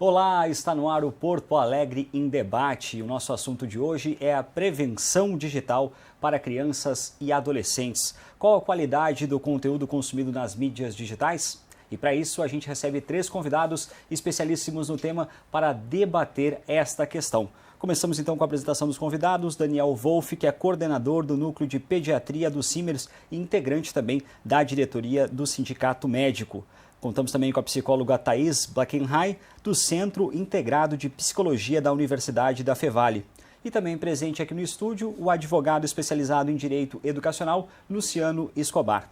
Olá, está no ar o Porto Alegre em Debate. O nosso assunto de hoje é a prevenção digital para crianças e adolescentes. Qual a qualidade do conteúdo consumido nas mídias digitais? E para isso a gente recebe 3 convidados especialíssimos no tema para debater esta questão. Começamos então com a apresentação dos convidados. Daniel Wolff, que é coordenador do Núcleo de Pediatria do Simers e integrante também da diretoria do Sindicato Médico. Contamos também com a psicóloga Thaís Blackenhai, do Centro Integrado de Psicologia da Universidade da Fevale. E também presente aqui no estúdio o advogado especializado em Direito Educacional, Luciano Escobar.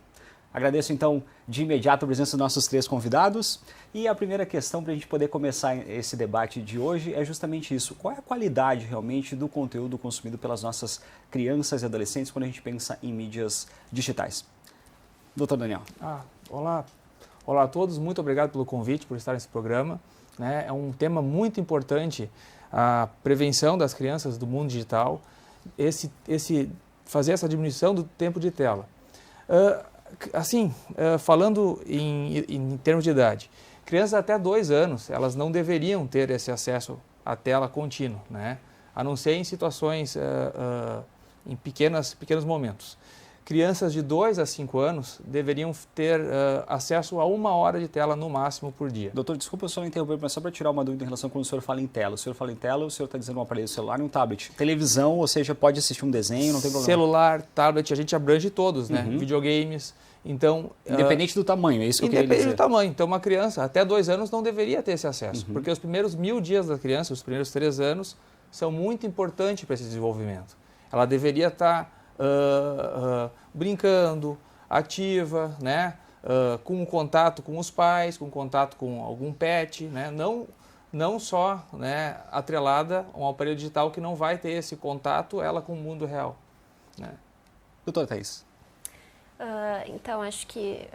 Agradeço então de imediato a presença dos nossos 3 convidados. E a primeira questão para a gente poder começar esse debate de hoje é justamente isso. Qual é a qualidade realmente do conteúdo consumido pelas nossas crianças e adolescentes quando a gente pensa em mídias digitais? Doutor Daniel. Olá a todos, muito obrigado pelo convite, por estar nesse programa. É um tema muito importante, a prevenção das crianças do mundo digital, fazer essa diminuição do tempo de tela. Falando em termos de idade, crianças até 2 anos, elas não deveriam ter esse acesso à tela contínuo, a não ser em situações, em pequenos momentos. Crianças de 2 a 5 anos deveriam ter acesso a 1 hora de tela no máximo por dia. Doutor, desculpa eu só interromper, mas só para tirar uma dúvida em relação a quando o senhor fala em tela. O senhor fala em tela, o senhor está dizendo um aparelho celular e um tablet. Televisão, ou seja, pode assistir um desenho, não tem problema. Celular, tablet, a gente abrange todos, Videogames. Então, independente do tamanho, é isso que eu queria dizer. Independente do tamanho. Então, uma criança até 2 anos não deveria ter esse acesso, porque os primeiros 1000 dias da criança, os primeiros 3 anos, são muito importantes para esse desenvolvimento. Ela deveria estar brincando, ativa, com contato com os pais, com contato com algum pet, não só atrelada a um aparelho digital que não vai ter esse contato ela com o mundo real. Doutora Thaís. Então, acho que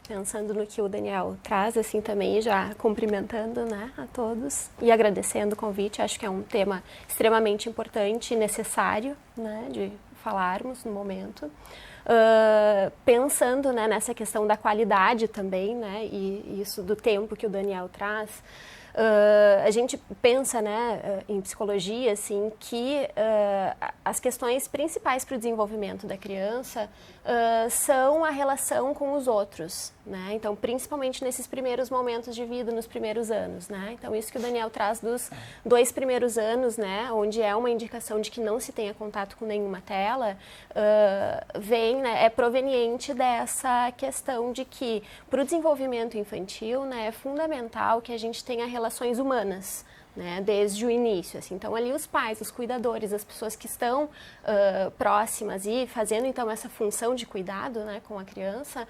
pensando no que o Daniel traz, assim, também já cumprimentando a todos e agradecendo o convite, acho que é um tema extremamente importante e necessário de falarmos no momento. Pensando nessa questão da qualidade também, e isso do tempo que o Daniel traz, a gente pensa em psicologia assim, que as questões principais para o desenvolvimento da criança são a relação com os outros, então principalmente nesses primeiros momentos de vida, nos primeiros anos, então isso que o Daniel traz dos 2 primeiros anos, onde é uma indicação de que não se tenha contato com nenhuma tela, é proveniente dessa questão de que para o desenvolvimento infantil é fundamental que a gente tenha relações humanas, desde o início. Assim. Então, ali os pais, os cuidadores, as pessoas que estão próximas e fazendo, então, essa função de cuidado com a criança,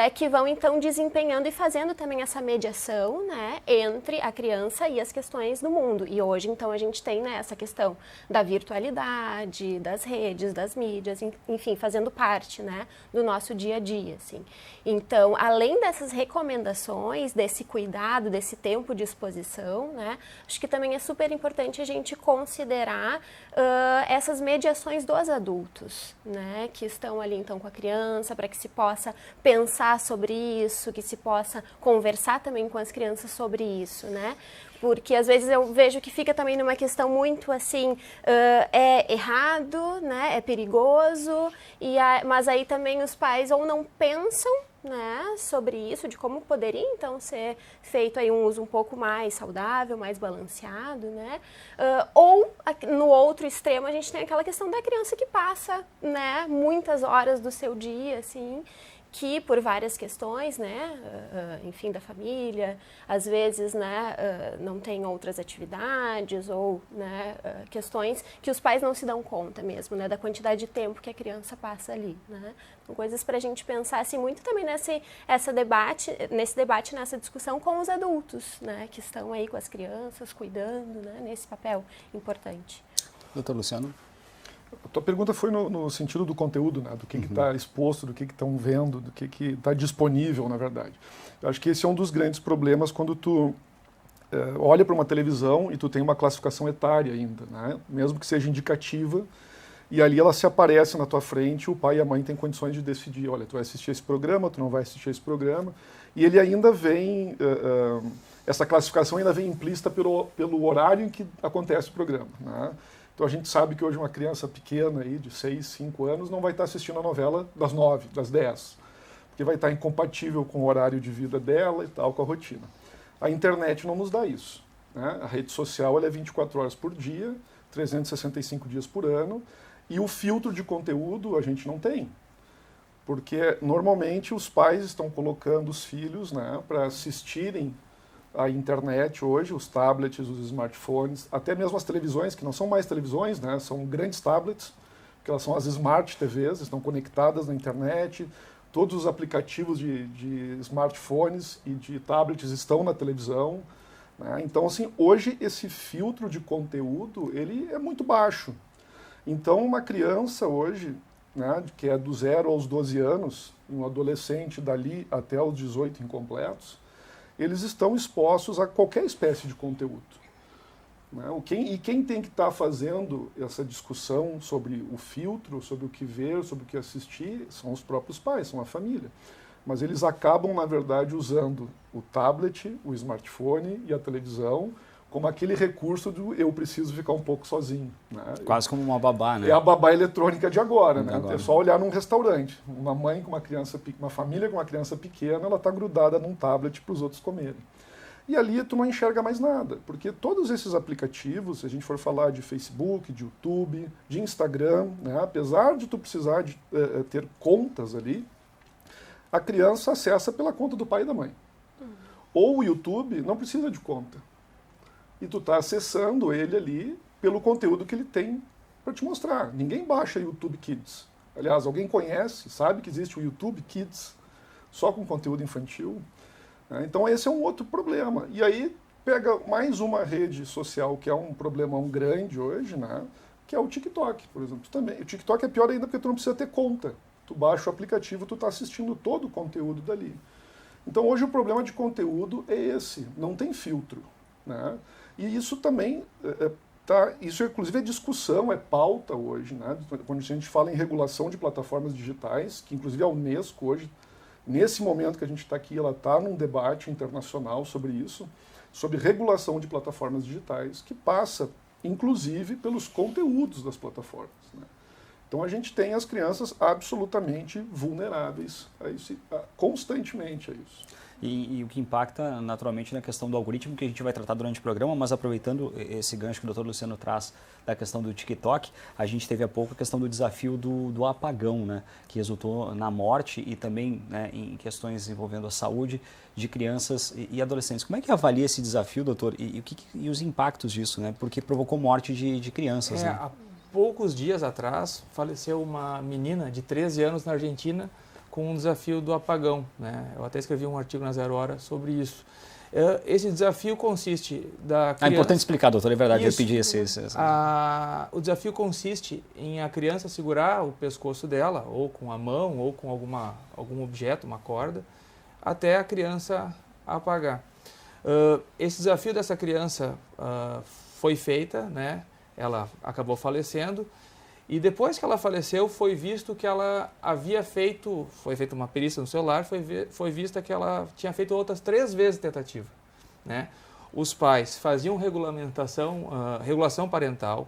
é que vão, então, desempenhando e fazendo também essa mediação entre a criança e as questões do mundo. E hoje, então, a gente tem essa questão da virtualidade, das redes, das mídias, enfim, fazendo parte do nosso dia a dia. Assim. Então, além dessas recomendações, desse cuidado, desse tempo de exposição, acho que também é super importante a gente considerar essas mediações dos adultos, que estão ali então com a criança, para que se possa pensar sobre isso, que se possa conversar também com as crianças sobre isso, porque às vezes eu vejo que fica também numa questão muito assim, é errado, é perigoso, mas aí também os pais ou não pensam sobre isso, de como poderia então ser feito aí um uso um pouco mais saudável, mais balanceado, ou no outro extremo a gente tem aquela questão da criança que passa muitas horas do seu dia, assim, que por várias questões, enfim, da família, às vezes, não tem outras atividades ou, questões que os pais não se dão conta mesmo, da quantidade de tempo que a criança passa ali, São coisas para a gente pensar, assim, muito também nesse debate, nessa discussão com os adultos, que estão aí com as crianças, cuidando, nesse papel importante. Doutor Luciano. A tua pergunta foi no sentido do conteúdo, do que está exposto, do que estão vendo, do que está disponível, na verdade. Eu acho que esse é um dos grandes problemas quando tu olha para uma televisão e tu tem uma classificação etária ainda, mesmo que seja indicativa, e ali ela se aparece na tua frente, o pai e a mãe têm condições de decidir, olha, tu vai assistir esse programa, tu não vai assistir esse programa, E ele ainda vem, essa classificação ainda vem implícita pelo horário em que acontece o programa, né? Então a gente sabe que hoje uma criança pequena aí, de 6, 5 anos não vai estar assistindo a novela das 9, das 10, porque vai estar incompatível com o horário de vida dela e tal, com a rotina. A internet não nos dá isso, né? A rede social ela é 24 horas por dia, 365 dias por ano, e o filtro de conteúdo a gente não tem. Porque normalmente os pais estão colocando os filhos, né, para assistirem a internet hoje, os tablets, os smartphones, até mesmo as televisões, que não são mais televisões, né, são grandes tablets, que elas são as smart TVs, estão conectadas na internet, todos os aplicativos de smartphones e de tablets estão na televisão, né? Então, assim, hoje esse filtro de conteúdo, ele é muito baixo. Então, uma criança hoje, né, que é do 0 aos 12 anos, um adolescente dali até os 18 incompletos, eles estão expostos a qualquer espécie de conteúdo, né? E quem tem que estar fazendo essa discussão sobre o filtro, sobre o que ver, sobre o que assistir, são os próprios pais, são a família. Mas eles acabam, na verdade, usando o tablet, o smartphone e a televisão como aquele recurso do eu preciso ficar um pouco sozinho, né? Quase como uma babá, né? É a babá eletrônica de agora, né? Agora. É só olhar num restaurante. Uma mãe com uma criança, uma família com uma criança pequena, ela está grudada num tablet para os outros comerem. E ali tu não enxerga mais nada, porque todos esses aplicativos, se a gente for falar de Facebook, de YouTube, de Instagram, né? Apesar de tu precisar de ter contas ali, a criança acessa pela conta do pai e da mãe. Ou o YouTube não precisa de conta. E tu está acessando ele ali pelo conteúdo que ele tem para te mostrar. Ninguém baixa YouTube Kids. Aliás, alguém conhece, sabe que existe o YouTube Kids só com conteúdo infantil? Então esse é um outro problema. E aí pega mais uma rede social que é um problemão grande hoje, né? Que é o TikTok, por exemplo. Também. O TikTok é pior ainda porque tu não precisa ter conta. Tu baixa o aplicativo, tu está assistindo todo o conteúdo dali. Então hoje o problema de conteúdo é esse, não tem filtro, né? E isso também, isso inclusive é discussão, é pauta hoje, né? Quando a gente fala em regulação de plataformas digitais, que inclusive a Unesco hoje, nesse momento que a gente está aqui, ela está num debate internacional sobre isso, sobre regulação de plataformas digitais, que passa, inclusive, pelos conteúdos das plataformas, né? Então a gente tem as crianças absolutamente vulneráveis a isso, constantemente a isso. E o que impacta naturalmente na questão do algoritmo, que a gente vai tratar durante o programa, mas aproveitando esse gancho que o Dr. Luciano traz da questão do TikTok, a gente teve há pouco a questão do desafio do apagão, né, que resultou na morte e também, né, em questões envolvendo a saúde de crianças e adolescentes. Como é que avalia esse desafio, doutor, e os impactos disso, né, porque provocou morte de crianças, né? Há poucos dias atrás faleceu uma menina de 13 anos na Argentina com um desafio do apagão, né? Eu até escrevi um artigo na Zero Hora sobre isso. Esse desafio consiste da criança... É importante explicar, doutor, é verdade, isso. eu pedi esse... O desafio consiste em a criança segurar o pescoço dela, ou com a mão, ou com algum objeto, uma corda, até a criança apagar. Esse desafio dessa criança foi feita, né? Ela acabou falecendo, e depois que ela faleceu, foi visto que ela havia feito, foi feita uma perícia no celular, foi vista que ela tinha feito outras 3 vezes tentativa, né? Os pais faziam regulação parental,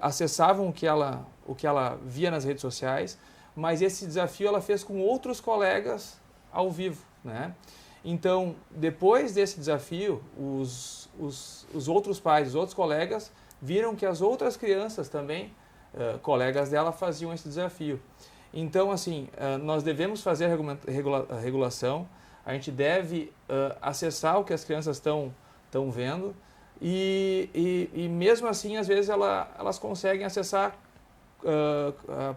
acessavam o que ela via nas redes sociais, mas esse desafio ela fez com outros colegas ao vivo, né? Então, depois desse desafio, os outros pais, os outros colegas, viram que as outras crianças também, colegas dela, faziam esse desafio. Então, assim, nós devemos fazer a regulação, a gente deve acessar o que as crianças estão vendo e mesmo assim, às vezes, elas conseguem acessar,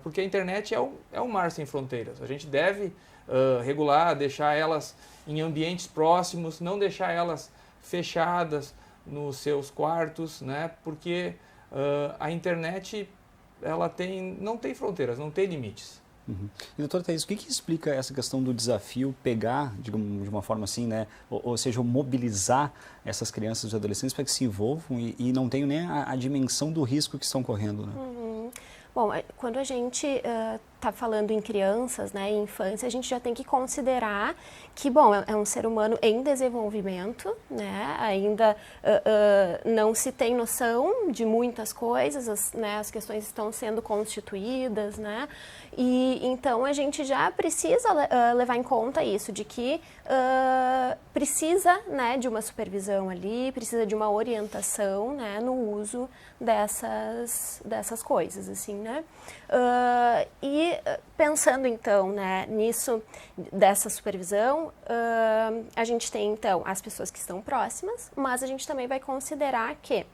porque a internet é um mar sem fronteiras. A gente deve regular, deixar elas em ambientes próximos, não deixar elas fechadas nos seus quartos, né? Porque a internet não tem fronteiras, não tem limites. Uhum. E doutor Thaís, o que explica essa questão do desafio pegar, digamos, de uma forma assim, né, ou seja, mobilizar essas crianças e adolescentes para que se envolvam e não tenham nem a dimensão do risco que estão correndo, né? Uhum. Bom, quando a gente está falando em crianças, né, em infância, a gente já tem que considerar que, bom, é um ser humano em desenvolvimento, né, ainda não se tem noção de muitas coisas, né, as questões estão sendo constituídas, né, e então a gente já precisa levar em conta isso, de que precisa, né, de uma supervisão ali, precisa de uma orientação, né, no uso dessas coisas, assim, né. E pensando então, né, nisso, dessa supervisão, a gente tem então as pessoas que estão próximas, mas a gente também vai considerar que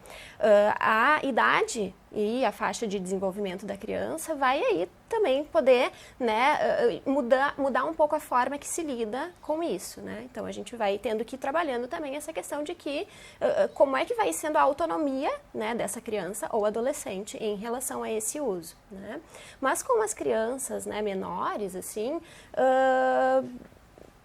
a idade e a faixa de desenvolvimento da criança vai aí também poder, né, mudar um pouco a forma que se lida com isso, né? Então a gente vai tendo que ir trabalhando também essa questão de que como é que vai sendo a autonomia, né, dessa criança ou adolescente em relação a esse uso, né? Mas com as crianças, né, menores, assim,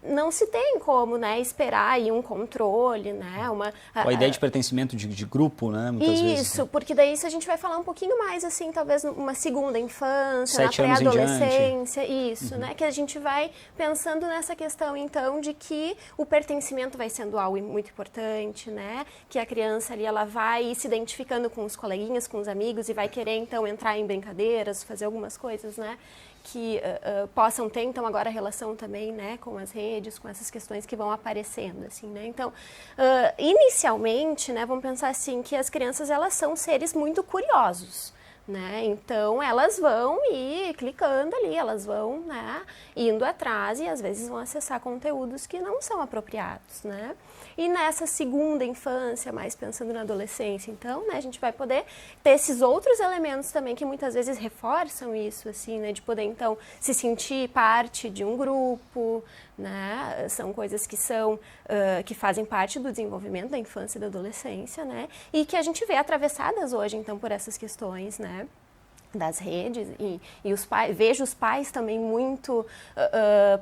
não se tem como, né, esperar aí um controle, né, a ideia de pertencimento de grupo, né, muitas vezes. Isso, porque daí isso a gente vai falar um pouquinho mais, assim, talvez uma segunda infância, 7 na anos em pré-adolescência, isso, né, que a gente vai pensando nessa questão, então, de que o pertencimento vai sendo algo muito importante, né, que a criança ali, ela vai se identificando com os coleguinhas, com os amigos e vai querer, então, entrar em brincadeiras, fazer algumas coisas, né, que possam ter, então, agora a relação também, né, com as redes, com essas questões que vão aparecendo, assim, né. Então, inicialmente, né, vamos pensar assim, que as crianças, elas são seres muito curiosos, né, então elas vão ir clicando ali, elas vão, né, indo atrás e às vezes vão acessar conteúdos que não são apropriados, né. E nessa segunda infância, mais pensando na adolescência, então, né, a gente vai poder ter esses outros elementos também que muitas vezes reforçam isso, assim, né, de poder, então, se sentir parte de um grupo, né, são coisas que que fazem parte do desenvolvimento da infância e da adolescência, né, e que a gente vê atravessadas hoje, então, por essas questões, né, das redes e os pais, vejo os pais também muito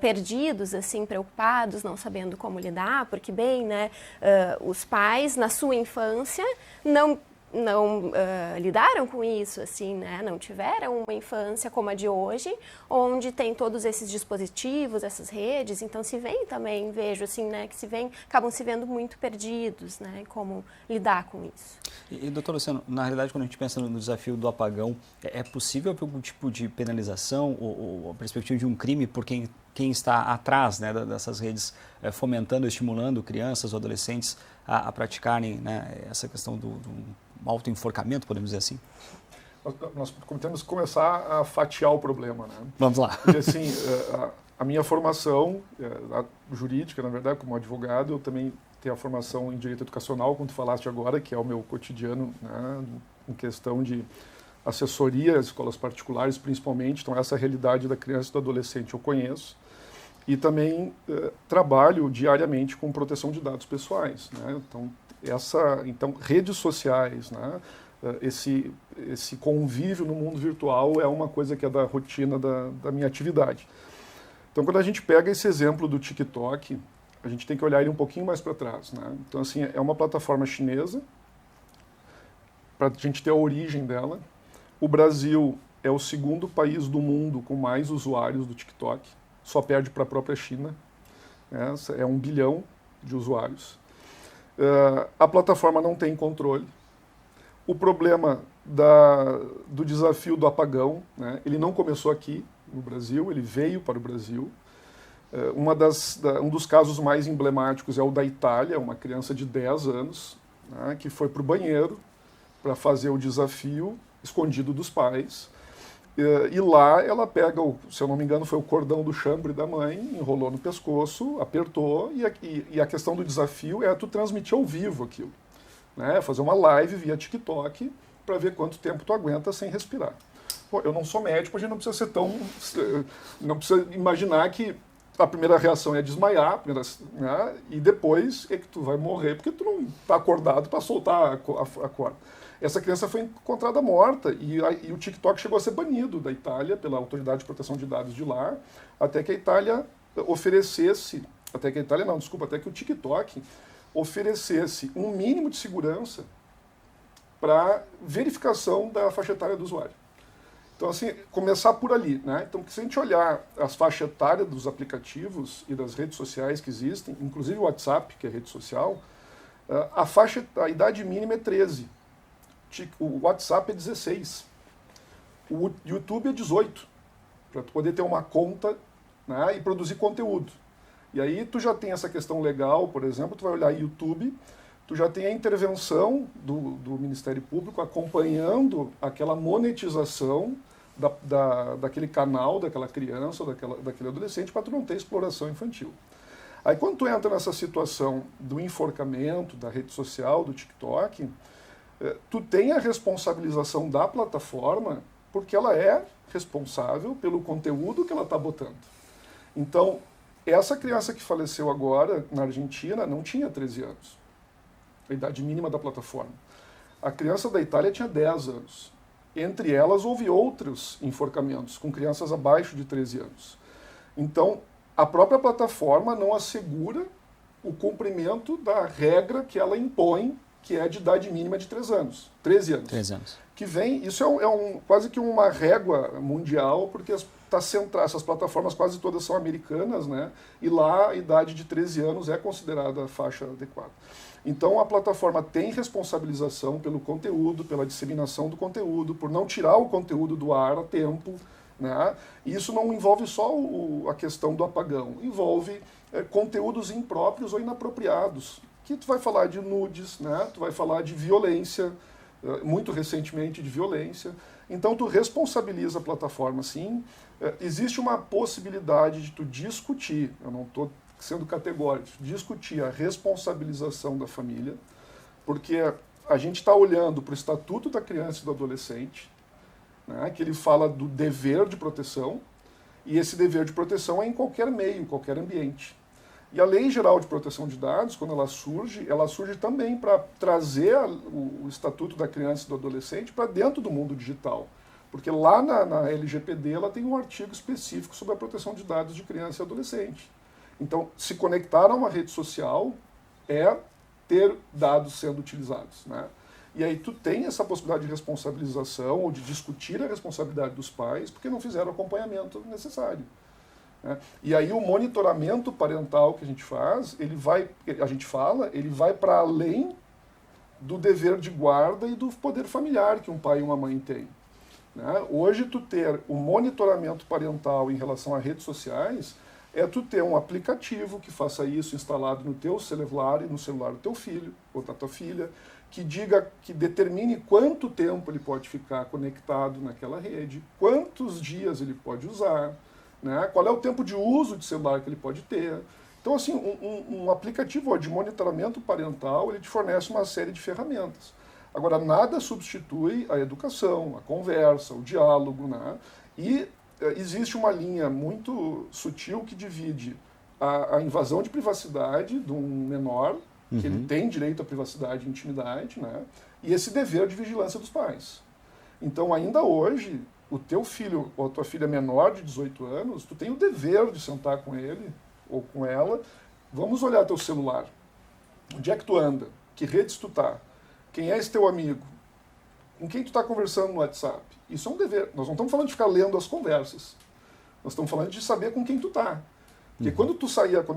perdidos, assim, preocupados, não sabendo como lidar, porque bem, né, os pais na sua infância não lidaram com isso, assim, né? Não tiveram uma infância como a de hoje, onde tem todos esses dispositivos, essas redes, então se vem também, vejo assim, né, que acabam se vendo muito perdidos, né, como lidar com isso. E doutor Luciano, na realidade, quando a gente pensa no desafio do apagão, é possível algum tipo de penalização ou a perspectiva de um crime por quem está atrás, né, dessas redes, fomentando, estimulando crianças ou adolescentes a praticarem, né, essa questão do autoenforcamento, podemos dizer assim? Nós temos que começar a fatiar o problema, né? Vamos lá. Porque, assim, a minha formação jurídica, na verdade, como advogado, eu também tenho a formação em direito educacional, como tu falaste agora, que é o meu cotidiano, né, em questão de assessoria às escolas particulares, principalmente. Então, essa realidade da criança e do adolescente eu conheço. E também trabalho diariamente com proteção de dados pessoais, né? Então, redes sociais, né? Esse convívio no mundo virtual é uma coisa que é da rotina da minha atividade. Então, quando a gente pega esse exemplo do TikTok, a gente tem que olhar ele um pouquinho mais para trás, né? Então, assim, é uma plataforma chinesa, para a gente ter a origem dela. O Brasil é o segundo país do mundo com mais usuários do TikTok, só perde para a própria China, né? É 1 bilhão de usuários. A plataforma não tem controle. O problema do desafio do apagão, né, ele não começou aqui no Brasil, ele veio para o Brasil. Um dos casos mais emblemáticos é o da Itália, uma criança de 10 anos, né, que foi para o banheiro para fazer o desafio, escondido dos pais. E lá ela pega, se eu não me engano, foi o cordão do chambre da mãe, enrolou no pescoço, apertou, e a questão do desafio é tu transmitir ao vivo aquilo, né? Fazer uma live via TikTok para ver quanto tempo tu aguenta sem respirar. Pô, eu não sou médico, a gente não precisa ser não precisa imaginar que a primeira reação é desmaiar, né? E depois é que tu vai morrer porque tu não está acordado para soltar a corda. Essa criança foi encontrada morta e o TikTok chegou a ser banido da Itália pela Autoridade de Proteção de Dados de lá, até que a Itália até que o TikTok oferecesse um mínimo de segurança para verificação da faixa etária do usuário. Então, assim, começar por ali, né? Então, se a gente olhar as faixas etárias dos aplicativos e das redes sociais que existem, inclusive o WhatsApp, que é rede social, a idade mínima é 13. O WhatsApp é 16. O YouTube é 18, para tu poder ter uma conta, né, e produzir conteúdo. E aí tu já tem essa questão legal, por exemplo, tu vai olhar YouTube, tu já tem a intervenção do Ministério Público acompanhando aquela monetização daquele canal, daquela criança, daquele adolescente, para tu não ter exploração infantil. Aí quando tu entra nessa situação do enforcamento, da rede social, do TikTok, tu tem a responsabilização da plataforma, porque ela é responsável pelo conteúdo que ela está botando. Então, essa criança que faleceu agora na Argentina não tinha 13 anos, a idade mínima da plataforma. A criança da Itália tinha 10 anos. Entre elas, houve outros enforcamentos com crianças abaixo de 13 anos. Então, a própria plataforma não assegura o cumprimento da regra que ela impõe, que é de idade mínima de 13 anos. 13 anos. Que vem, isso é quase que uma régua mundial, porque essas plataformas quase todas são americanas, né? E lá a idade de 13 anos é considerada a faixa adequada. Então a plataforma tem responsabilização pelo conteúdo, pela disseminação do conteúdo, por não tirar o conteúdo do ar a tempo, né? E isso não envolve só a questão do apagão, envolve conteúdos impróprios ou inapropriados, que tu vai falar de nudes, né? Tu vai falar de violência, muito recentemente de violência. Então tu responsabiliza a plataforma, sim. Existe uma possibilidade de tu discutir, eu não estou sendo categórico, discutir a responsabilização da família, porque a gente está olhando para o Estatuto da Criança e do Adolescente, né, que ele fala do dever de proteção, e esse dever de proteção é em qualquer meio, em qualquer ambiente. E a Lei Geral de Proteção de Dados, quando ela surge também para trazer o Estatuto da Criança e do Adolescente para dentro do mundo digital. Porque lá na LGPD ela tem um artigo específico sobre a proteção de dados de criança e adolescente. Então, se conectar a uma rede social é ter dados sendo utilizados, né? E aí tu tem essa possibilidade de responsabilização ou de discutir a responsabilidade dos pais porque não fizeram o acompanhamento necessário. E aí o monitoramento parental que a gente faz, ele vai para além do dever de guarda e do poder familiar que um pai e uma mãe têm. Né? Hoje tu ter o monitoramento parental em relação a redes sociais é tu ter um aplicativo que faça isso instalado no teu celular e no celular do teu filho ou da tua filha, que determine quanto tempo ele pode ficar conectado naquela rede, quantos dias ele pode usar, né? Qual é o tempo de uso de celular que ele pode ter. Então, assim, um aplicativo de monitoramento parental, ele te fornece uma série de ferramentas. Agora, nada substitui a educação, a conversa, o diálogo, né? E existe uma linha muito sutil que divide a invasão de privacidade de um menor, que ele tem direito à privacidade e intimidade, né? E esse dever de vigilância dos pais. Então, ainda hoje, o teu filho ou a tua filha menor de 18 anos, tu tem o dever de sentar com ele ou com ela, vamos olhar teu celular. Onde é que tu anda? Que redes tu tá? Quem é esse teu amigo? Com quem tu está conversando no WhatsApp? Isso é um dever. Nós não estamos falando de ficar lendo as conversas. Nós estamos falando de saber com quem tu tá. Porque quando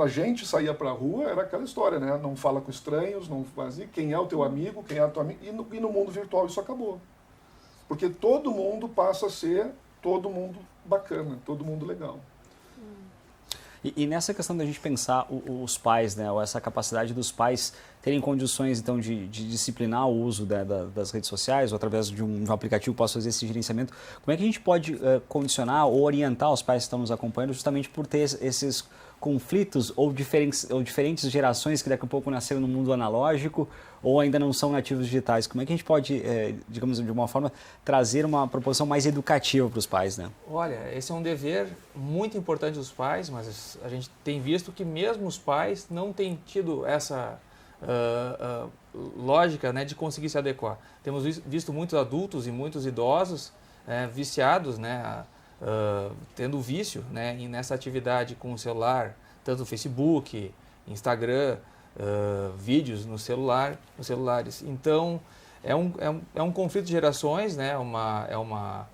a gente saía para a rua, era aquela história, né? Não fala com estranhos, não fazia quem é o teu amigo, quem é a tua amiga. E no mundo virtual isso acabou. Porque todo mundo passa a ser todo mundo bacana, todo mundo legal. E nessa questão da gente pensar os pais, né, ou essa capacidade dos pais terem condições, então, de disciplinar o uso das redes sociais, ou através de um aplicativo possa fazer esse gerenciamento, como é que a gente pode condicionar ou orientar os pais que estão nos acompanhando justamente por ter esses conflitos ou diferentes gerações que daqui a pouco nasceram no mundo analógico ou ainda não são nativos digitais? Como é que a gente pode, digamos, de uma forma, trazer uma proposição mais educativa para os pais, né? Olha, esse é um dever muito importante dos pais, mas a gente tem visto que mesmo os pais não têm tido essa lógica, né, de conseguir se adequar. Temos visto muitos adultos e muitos idosos viciados, né, tendo vício, né, nessa atividade com o celular, tanto no Facebook, Instagram, vídeos nos celulares. Então, é um conflito de gerações, né, é uma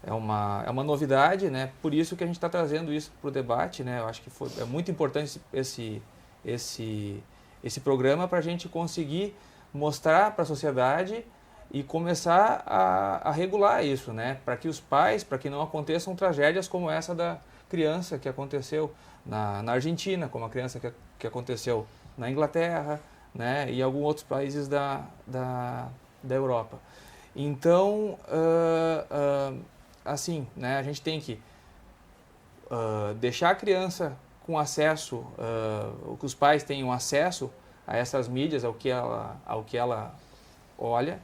é uma novidade, né? Por isso que a gente está trazendo isso para o debate, né? Eu acho que é muito importante esse programa para a gente conseguir mostrar para a sociedade e começar a regular isso, né? Para que os pais, para que não aconteçam tragédias como essa da criança que aconteceu na Argentina, como a criança que aconteceu na Inglaterra, né? E alguns outros países da Europa. Então, assim, né? A gente tem que deixar a criança com acesso, que os pais tenham acesso a essas mídias, ao que ela olha.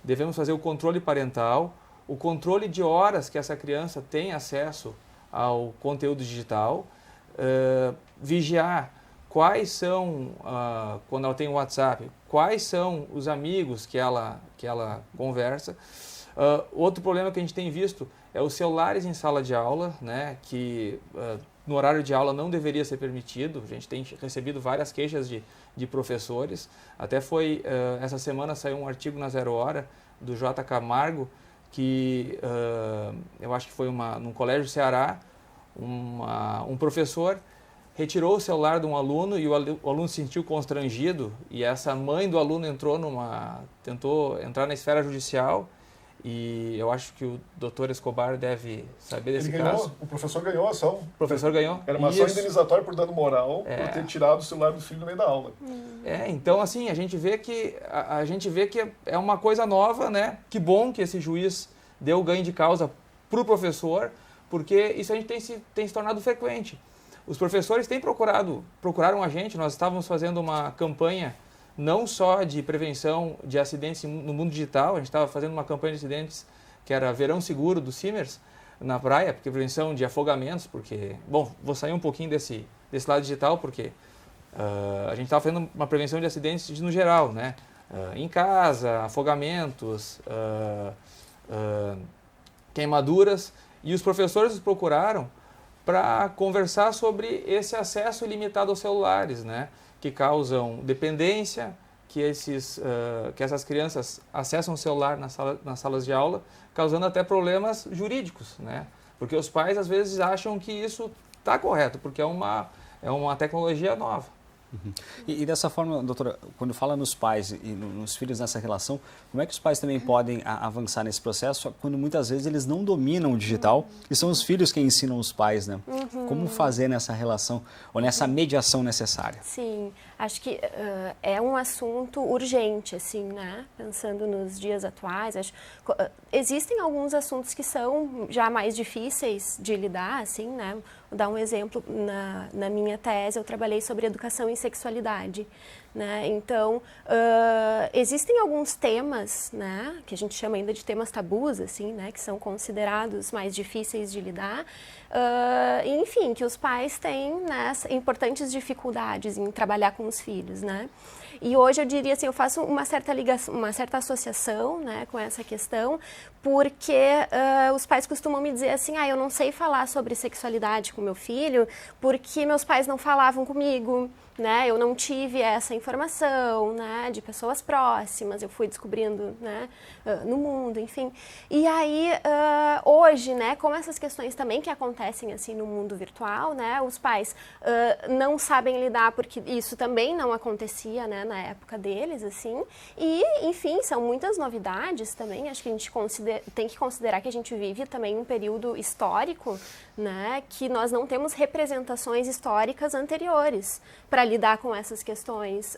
Devemos fazer o controle parental, o controle de horas que essa criança tem acesso ao conteúdo digital, vigiar quais são, quando ela tem o WhatsApp, quais são os amigos que ela conversa. Outro problema que a gente tem visto é os celulares em sala de aula, né, que no horário de aula não deveria ser permitido. A gente tem recebido várias queixas de professores. Até essa semana saiu um artigo na Zero Hora do J. Camargo, que eu acho que foi num colégio do Ceará, um professor retirou o celular de um aluno e o aluno se sentiu constrangido, e essa mãe do aluno tentou entrar na esfera judicial, e eu acho que o doutor Escobar deve saber desse caso. O professor ganhou a ação. O professor ganhou? Era uma ação indenizatória por dano moral, por ter tirado o celular do filho no meio da aula. Então assim, a gente vê que é uma coisa nova, né? Que bom que esse juiz deu ganho de causa para o professor, porque isso a gente tem se tornado frequente. Os professores procuraram a gente. Nós estávamos fazendo uma campanha não só de prevenção de acidentes no mundo digital, a gente estava fazendo uma campanha de acidentes que era Verão Seguro do Simers na praia, porque prevenção de afogamentos, porque, bom, vou sair um pouquinho desse lado digital, porque a gente estava fazendo uma prevenção de acidentes no geral, né? Em casa, afogamentos, queimaduras, e os professores nos procuraram para conversar sobre esse acesso ilimitado aos celulares, né? Que causam dependência, que essas crianças acessam o celular nas salas de aula, causando até problemas jurídicos, né? Porque os pais às vezes acham que isso está correto, porque é uma tecnologia nova. Uhum. E dessa forma, doutora, quando fala nos pais e nos filhos nessa relação, como é que os pais também podem avançar nesse processo quando muitas vezes eles não dominam o digital e são os filhos quem ensinam os pais, né? Como fazer nessa relação ou nessa mediação necessária? Sim, acho que é um assunto urgente, assim, né? Pensando nos dias atuais, existem alguns assuntos que são já mais difíceis de lidar, assim, né? Vou dar um exemplo, na minha tese eu trabalhei sobre educação em sexualidade, né? Então, existem alguns temas, né, que a gente chama ainda de temas tabus, assim, né, que são considerados mais difíceis de lidar, enfim, que os pais têm, né, importantes dificuldades em trabalhar com os filhos, né? E hoje eu diria assim, eu faço uma certa ligação, uma certa associação, né, com essa questão, porque os pais costumam me dizer assim, eu não sei falar sobre sexualidade com meu filho porque meus pais não falavam comigo, né, eu não tive essa informação, né, de pessoas próximas, eu fui descobrindo, né, no mundo, enfim. E aí, hoje, né, com essas questões também que acontecem assim no mundo virtual, né, os pais não sabem lidar porque isso também não acontecia, né, na época deles, assim, e, enfim, são muitas novidades também, acho que a gente tem que considerar que a gente vive também um período histórico, né, que nós não temos representações históricas anteriores para lidar com essas questões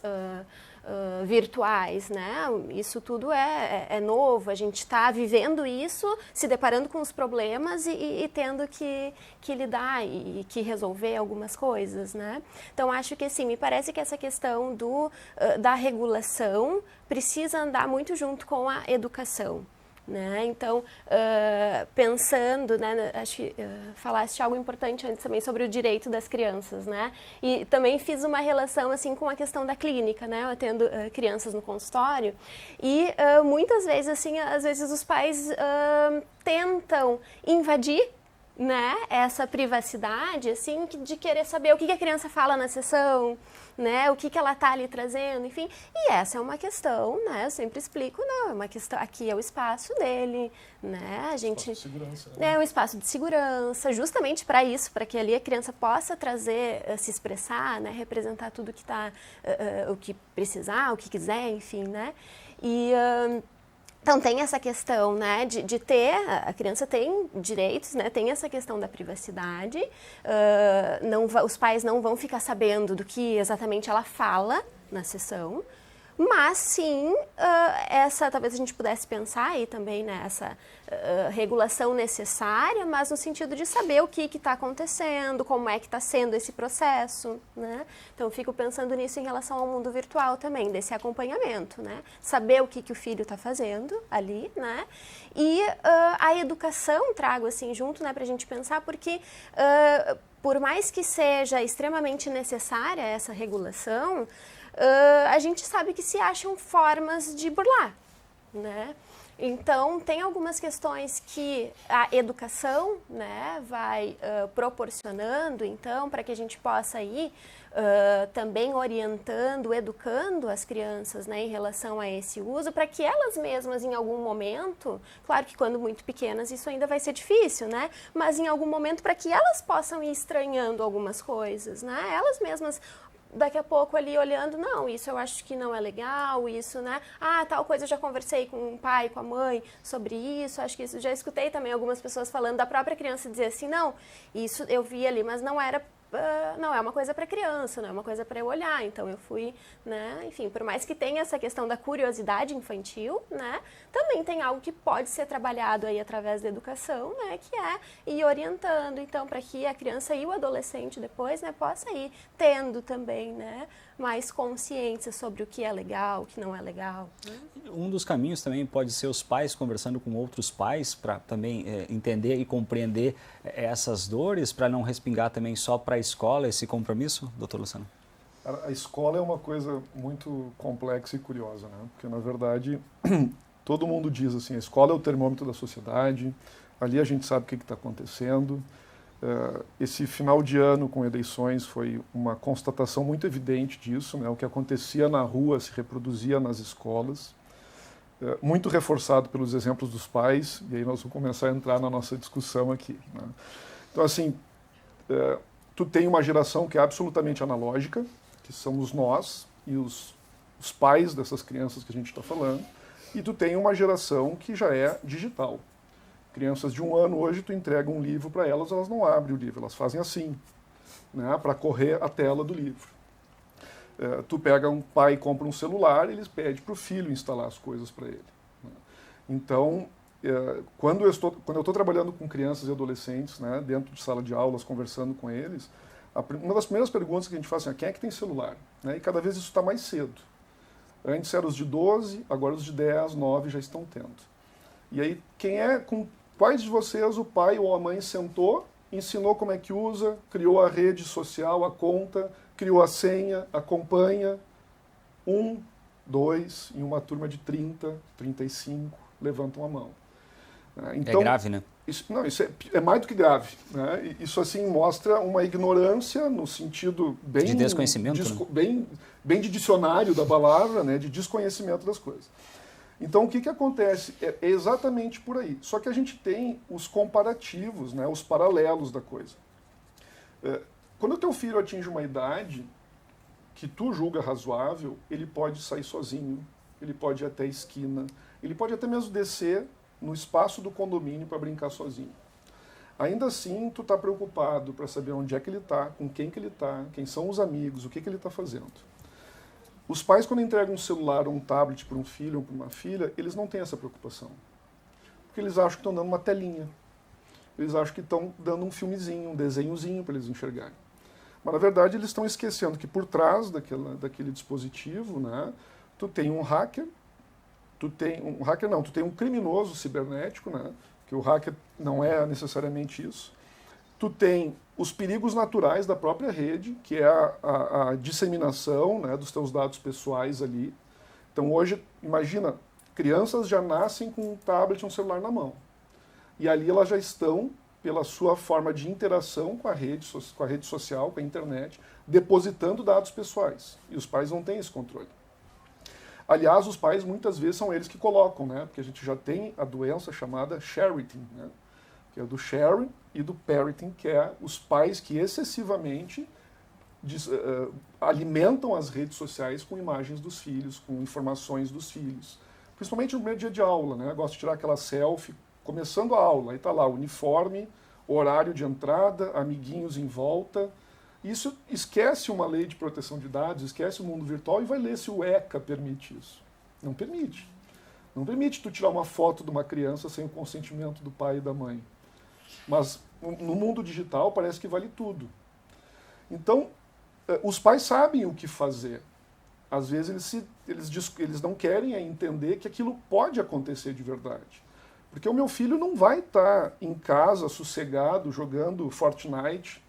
virtuais, né? Isso tudo é novo, a gente está vivendo isso, se deparando com os problemas e tendo que lidar e que resolver algumas coisas, né? Então, acho que, assim, me parece que essa questão da regulação precisa andar muito junto com a educação. Né? Então, pensando, né, acho que falaste algo importante antes também sobre o direito das crianças, né? E também fiz uma relação assim com a questão da clínica, né? Eu atendo crianças no consultório e muitas vezes, assim, às vezes os pais tentam invadir, né, essa privacidade, assim, de querer saber o que a criança fala na sessão, né, o que ela está ali trazendo, enfim. E essa é uma questão, né, eu sempre explico, não, é uma questão, aqui é o espaço dele, né, a gente... Espaço de segurança, né? É um espaço de segurança, justamente para isso, para que ali a criança possa trazer, se expressar, né, representar tudo que está, o que precisar, o que quiser, enfim, né, e... Então, tem essa questão, né, de ter, a criança tem direitos, né, tem essa questão da privacidade, os pais não vão ficar sabendo do que exatamente ela fala na sessão, mas sim, talvez a gente pudesse pensar aí também nessa regulação necessária, mas no sentido de saber o que está acontecendo, como é que está sendo esse processo, né? Então, eu fico pensando nisso em relação ao mundo virtual também, desse acompanhamento, né? Saber o que o filho está fazendo ali, né? E a educação trago assim junto, né, para a gente pensar, porque por mais que seja extremamente necessária essa regulação, a gente sabe que se acham formas de burlar, né? Então, tem algumas questões que a educação, né, vai proporcionando, então, para que a gente possa ir também orientando, educando as crianças, né, em relação a esse uso, para que elas mesmas, em algum momento, claro que quando muito pequenas isso ainda vai ser difícil, né, mas em algum momento para que elas possam ir estranhando algumas coisas, né, elas mesmas... Daqui a pouco ali olhando, não, isso eu acho que não é legal, isso, né? Ah, tal coisa eu já conversei com o pai, com a mãe sobre isso, acho que isso, já escutei também algumas pessoas falando da própria criança dizer assim, não, isso eu vi ali, mas não era, não é uma coisa para criança, não é uma coisa para eu olhar, então eu fui, né? Enfim, por mais que tenha essa questão da curiosidade infantil, né? Também tem algo que pode ser trabalhado aí através da educação, né? Que é ir orientando, então, para que a criança e o adolescente depois, né, possa ir tendo também, né, mais consciência sobre o que é legal, o que não é legal. Né? Um dos caminhos também pode ser os pais conversando com outros pais para também entender e compreender essas dores, para não respingar também só para a escola esse compromisso, doutor Luciano? A escola é uma coisa muito complexa e curiosa, né? Porque, na verdade, todo mundo diz assim, a escola é o termômetro da sociedade, ali a gente sabe o que está acontecendo. Esse final de ano com eleições foi uma constatação muito evidente disso, né? O que acontecia na rua se reproduzia nas escolas, muito reforçado pelos exemplos dos pais, e aí nós vamos começar a entrar na nossa discussão aqui, né? Então, assim, tu tem uma geração que é absolutamente analógica, que somos nós e os pais dessas crianças que a gente está falando, e tu tem uma geração que já é digital. Crianças de 1 ano hoje, tu entrega um livro para elas, elas não abrem o livro, elas fazem assim, né, para correr a tela do livro. Tu pega um pai e compra um celular, eles pedem para o filho instalar as coisas para ele, né? Então, quando eu estou trabalhando com crianças e adolescentes, né, dentro de sala de aulas, conversando com eles, uma das primeiras perguntas que a gente faz é, quem é que tem celular? Né, e cada vez isso está mais cedo. Antes eram os de 12, agora os de 10, 9 já estão tendo. E aí, com quais de vocês o pai ou a mãe sentou, ensinou como é que usa, criou a rede social, a conta, criou a senha, acompanha? 1, 2, em uma turma de 30, 35, levantam a mão. Então, é grave, né? Isso é mais do que grave, né? Isso, assim, mostra uma ignorância no sentido bem... De desconhecimento, né? bem de dicionário da palavra, né? De desconhecimento das coisas. Então, o que acontece? É exatamente por aí. Só que a gente tem os comparativos, né? Os paralelos da coisa. Quando o teu filho atinge uma idade que tu julga razoável, ele pode sair sozinho, ele pode ir até a esquina, ele pode até mesmo descer no espaço do condomínio para brincar sozinho. Ainda assim, tu está preocupado para saber onde é que ele está, com quem que ele está, quem são os amigos, o que ele está fazendo. Os pais, quando entregam um celular ou um tablet para um filho ou para uma filha, eles não têm essa preocupação. Porque eles acham que estão dando uma telinha. Eles acham que estão dando um filmezinho, um desenhozinho para eles enxergarem. Mas, na verdade, eles estão esquecendo que por trás daquele dispositivo, né, tu tem um hacker, tu tem um criminoso cibernético, né, que o hacker não é necessariamente isso. Tu tem os perigos naturais da própria rede, que é a disseminação, né, dos teus dados pessoais ali. Então, hoje, imagina, crianças já nascem com um tablet, um celular na mão. E ali elas já estão pela sua forma de interação com a rede social, com a internet, depositando dados pessoais. E os pais não têm esse controle. Aliás, os pais muitas vezes são eles que colocam, né? Porque a gente já tem a doença chamada sharing, né? Que é do sharing e do parenting, que é os pais que excessivamente alimentam as redes sociais com imagens dos filhos, com informações dos filhos. Principalmente no primeiro dia de aula, né? Gosto de tirar aquela selfie começando a aula, aí está lá, uniforme, horário de entrada, amiguinhos em volta. Isso esquece uma lei de proteção de dados, esquece o mundo virtual e vai ler se o ECA permite isso. Não permite. Não permite tu tirar uma foto de uma criança sem o consentimento do pai e da mãe. Mas no mundo digital parece que vale tudo. Então, os pais sabem o que fazer. Às vezes eles não querem entender que aquilo pode acontecer de verdade. Porque o meu filho não vai estar em casa, sossegado, jogando Fortnite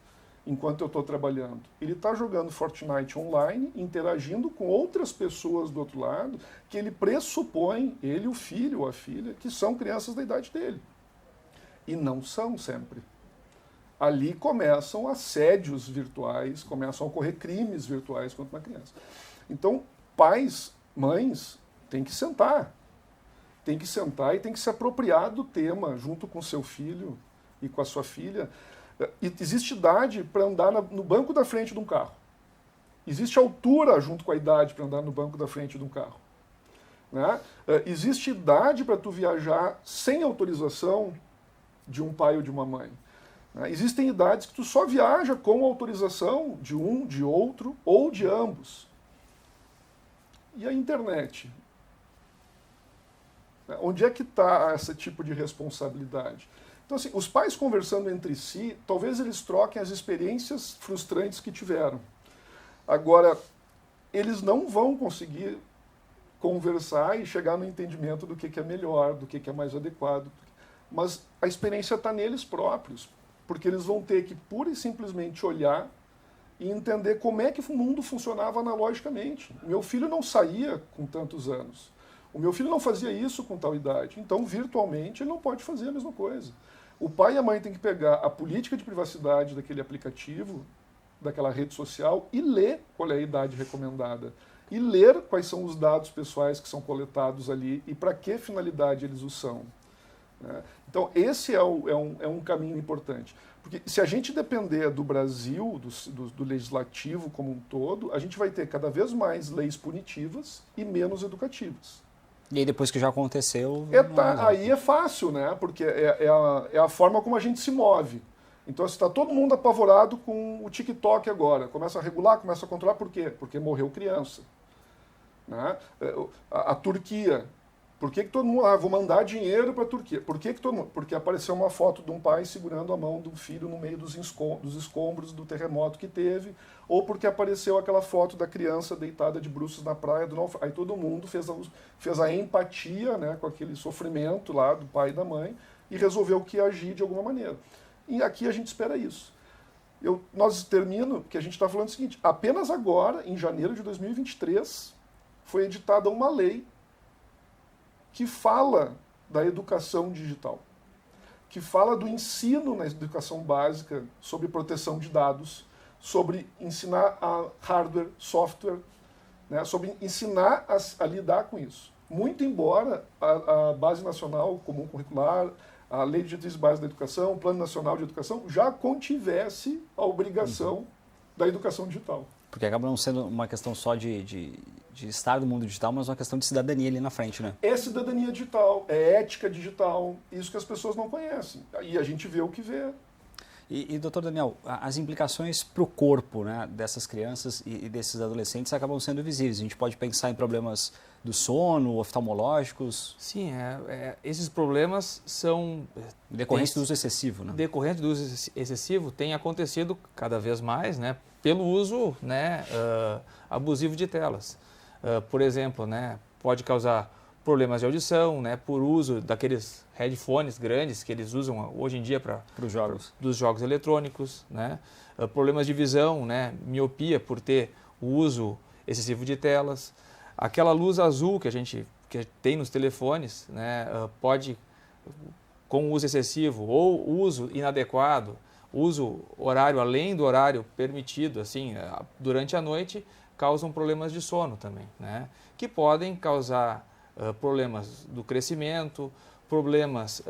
enquanto eu estou trabalhando. Ele está jogando Fortnite online, interagindo com outras pessoas do outro lado, que ele pressupõe, ele, o filho ou a filha, que são crianças da idade dele. E não são sempre. Ali começam assédios virtuais, começam a ocorrer crimes virtuais contra uma criança. Então, pais, mães, têm que sentar. Tem que sentar e tem que se apropriar do tema junto com seu filho e com a sua filha. E existe idade para andar no banco da frente de um carro. Existe altura junto com a idade para andar no banco da frente de um carro. Né? Existe idade para tu viajar sem autorização de um pai ou de uma mãe. Né? Existem idades que tu só viaja com autorização de um, de outro ou de ambos. E a internet? Onde é que está esse tipo de responsabilidade? Então, assim, os pais conversando entre si, talvez eles troquem as experiências frustrantes que tiveram. Agora, eles não vão conseguir conversar e chegar no entendimento do que é melhor, do que é mais adequado. Mas a experiência está neles próprios, porque eles vão ter que pura e simplesmente olhar e entender como é que o mundo funcionava analogicamente. Meu filho não saía com tantos anos. O meu filho não fazia isso com tal idade, então virtualmente ele não pode fazer a mesma coisa. O pai e a mãe têm que pegar a política de privacidade daquele aplicativo, daquela rede social e ler qual é a idade recomendada. E ler quais são os dados pessoais que são coletados ali e para que finalidade eles os são. Então esse é um caminho importante. Porque se a gente depender do Brasil, do legislativo como um todo, a gente vai ter cada vez mais leis punitivas e menos educativas. E aí depois que já aconteceu... Aí é fácil, né? Porque é a forma como a gente se move. Então está todo mundo apavorado com o TikTok agora. Começa a regular, começa a controlar. Por quê? Porque morreu criança. Né? A Turquia. Por que todo mundo... vou mandar dinheiro para a Turquia. Por que todo mundo... Porque apareceu uma foto de um pai segurando a mão do filho no meio dos escombros do terremoto que teve, ou porque apareceu aquela foto da criança deitada de bruços na praia. Aí todo mundo fez a empatia, né, com aquele sofrimento lá do pai e da mãe e resolveu que ia agir de alguma maneira. E aqui a gente espera isso. Nós termino, porque a gente está falando o seguinte, apenas agora, em janeiro de 2023, foi editada uma lei que fala da educação digital, que fala do ensino na educação básica sobre proteção de dados, sobre ensinar a hardware, software, né, sobre ensinar a lidar com isso. Muito embora a Base Nacional Comum Curricular, a Lei de Diretrizes Básicas da Educação, o Plano Nacional de Educação, já contivesse a obrigação da educação digital. Porque acaba não sendo uma questão só de estar no mundo digital, mas uma questão de cidadania ali na frente, né? É cidadania digital, é ética digital, isso que as pessoas não conhecem. E a gente vê o que vê. E doutor Daniel, as implicações para o corpo, né, dessas crianças e desses adolescentes acabam sendo visíveis. A gente pode pensar em problemas do sono, oftalmológicos. Sim, esses problemas são... Decorrentes do uso excessivo, né? Decorrente do uso excessivo tem acontecido cada vez mais, né, pelo uso, né, abusivo de telas. Por exemplo, né, pode causar problemas de audição, né, por uso daqueles headphones grandes que eles usam hoje em dia para os jogos. Dos jogos eletrônicos, né, problemas de visão, né, miopia por ter o uso excessivo de telas. Aquela luz azul que tem nos telefones, né, pode com uso excessivo ou uso inadequado, uso horário além do horário permitido, assim, durante a noite, causam problemas de sono também, né? Que podem causar problemas do crescimento, problemas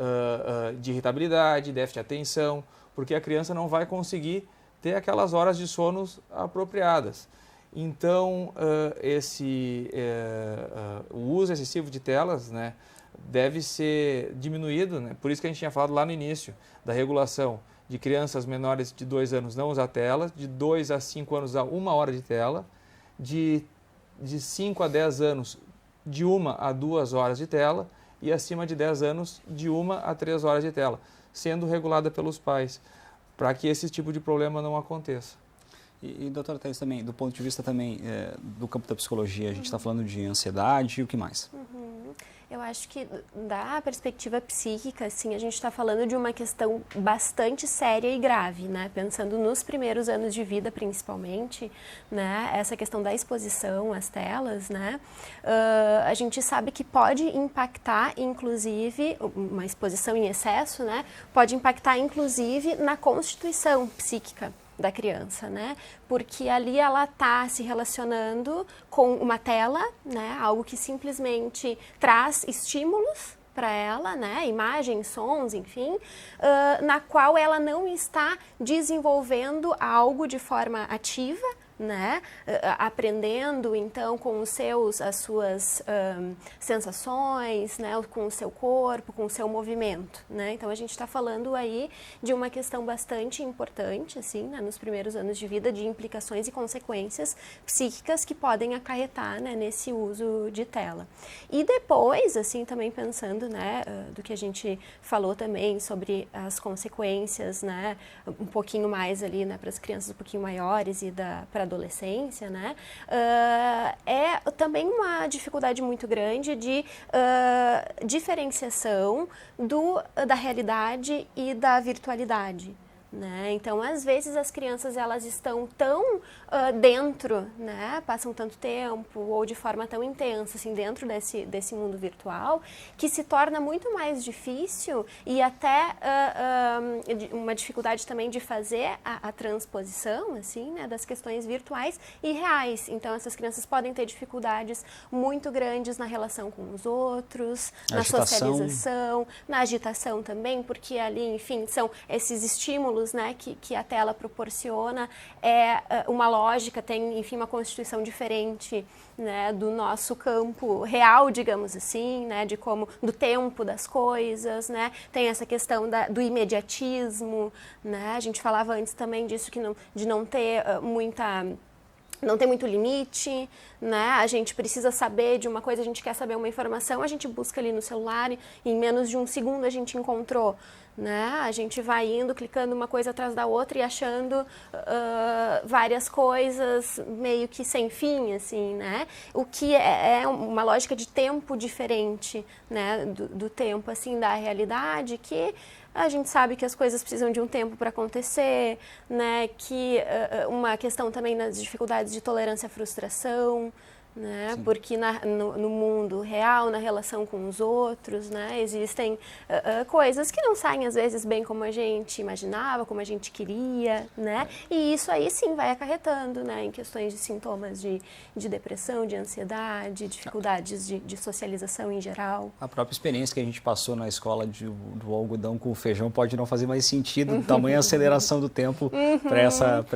de irritabilidade, déficit de atenção, porque a criança não vai conseguir ter aquelas horas de sono apropriadas. Então, o uso excessivo de telas, né, deve ser diminuído, né? Por isso que a gente tinha falado lá no início da regulação de crianças menores de 2 anos não usar tela, de 2 a 5 anos usar 1 hora de tela, de 5 a 10 anos de 1 a 2 horas de tela e acima de 10 anos de 1 a 3 horas de tela, sendo regulada pelos pais, para que esse tipo de problema não aconteça. E doutora Thaís, também, do ponto de vista também do campo da psicologia, a gente está falando de ansiedade e o que mais? Eu acho que da perspectiva psíquica, assim, a gente está falando de uma questão bastante séria e grave, né? Pensando nos primeiros anos de vida, principalmente, né? Essa questão da exposição às telas, né? A gente sabe que pode impactar, inclusive, uma exposição em excesso, né? Pode impactar, inclusive, na constituição psíquica da criança, né? Porque ali ela está se relacionando com uma tela, né? Algo que simplesmente traz estímulos para ela, né? Imagens, sons, enfim, na qual ela não está desenvolvendo algo de forma ativa, né? Aprendendo então com as suas sensações, né? Com o seu corpo, com o seu movimento, né? Então a gente está falando aí de uma questão bastante importante, assim, né? Nos primeiros anos de vida, de implicações e consequências psíquicas que podem acarretar, né? Nesse uso de tela. E depois, assim, também pensando, né? Do que a gente falou também sobre as consequências, né? Um pouquinho mais ali, né? Para as crianças um pouquinho maiores e para adolescência, né? É também uma dificuldade muito grande de diferenciação da realidade e da virtualidade, né? Então, às vezes, as crianças elas estão tão dentro, né? Passam tanto tempo ou de forma tão intensa assim, dentro desse mundo virtual, que se torna muito mais difícil e até uma dificuldade também de fazer a transposição, assim, né? Das questões virtuais e reais. Então, essas crianças podem ter dificuldades muito grandes na relação com os outros, na socialização, na agitação também, porque ali, enfim, são esses estímulos, né, que a tela proporciona, uma lógica, tem, enfim, uma constituição diferente, né, do nosso campo real, digamos assim, né, do tempo das coisas, né, tem essa questão do imediatismo, né, a gente falava antes também disso, de não ter não tem muito limite, né? A gente precisa saber de uma coisa, a gente quer saber uma informação, a gente busca ali no celular e em menos de 1 segundo a gente encontrou, né? A gente vai indo, clicando uma coisa atrás da outra e achando várias coisas meio que sem fim, assim, né? O que é uma lógica de tempo diferente, né? Do tempo, assim, da realidade, que a gente sabe que as coisas precisam de um tempo para acontecer, né? Que uma questão também nas dificuldades de tolerância à frustração, né? Porque no mundo real, na relação com os outros, né? Existem coisas que não saem às vezes bem como a gente imaginava, como a gente queria, né? E isso aí sim vai acarretando, né? Em questões de sintomas de depressão, de ansiedade, dificuldades de socialização em geral. A própria experiência que a gente passou na escola do algodão com o feijão pode não fazer mais sentido, tamanha aceleração do tempo para